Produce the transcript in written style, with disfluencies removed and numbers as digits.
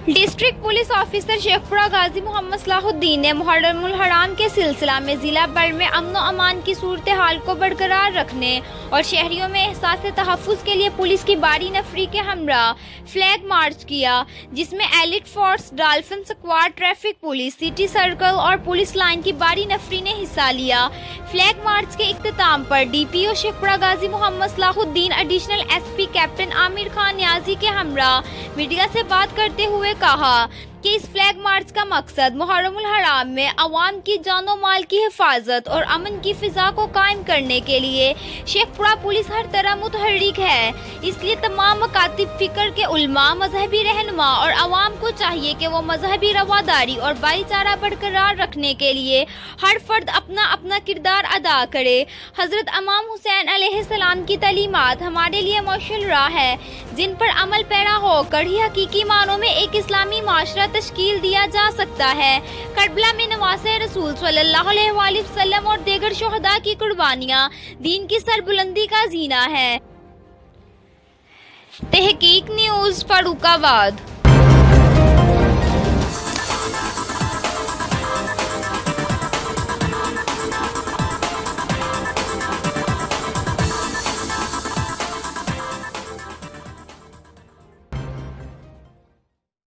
District police officer Sheikhpura Ghazi Mohammad Salahuddin ने मुहर्रमुल हराम के सिलसिला में जिला भर में अमन और अमान की सूरत हाल को बरकरार रखने और शहरियों में एहसास तहफ़्फ़ुज़ के लिए पुलिस की बारी नफरी के हमरा फ्लैग मार्च किया, जिसमें elite force, dolphin squad, traffic police, city circle और पुलिस लाइन की बारी नफरी ने हिस्सा लिया। फ्लैग मार्च के इख्तिताम पर DPO Sheikhupura Ghazi Mohammad Salahuddin, additional SP captain Amir Khan Niazi के हमरा मीडिया से बात करते हुए कहा कि इस फ्लैग मार्च का मकसद मुहर्रमुल हराम में अवाम की जानो माल की हिफाजत और अमन की फिजा को कायम करने के लिए शेखपुरा पुलिस हर तरह मुतहर्रिक है। इसलिए तमाम मकातिब फिक्र के उलमा, मजहबी रहनुमा और अवाम को चाहिए कि वो मजहबी रवादारी और भाईचारा बरकरार रखने के लिए हर फर्द अपना अपना किरदार अदा करे। हजरत इमाम हुसैन अलैहिस्सलाम की तालीमात हमारे लिए मौशल राह है, जिन पर अमल पैरा होकर ही हकीकी मानों में एक इस्लामी माशरा तश्कील दिया जा सकता है। करबला में नवासे रसूल सल्लल्लाहु अलैहि वसल्लम और दीगर शुहदा की कुर्बानियां दीन की सरबुलंदी का जीना है। तहकीक न्यूज़, फर्रुखाबाद।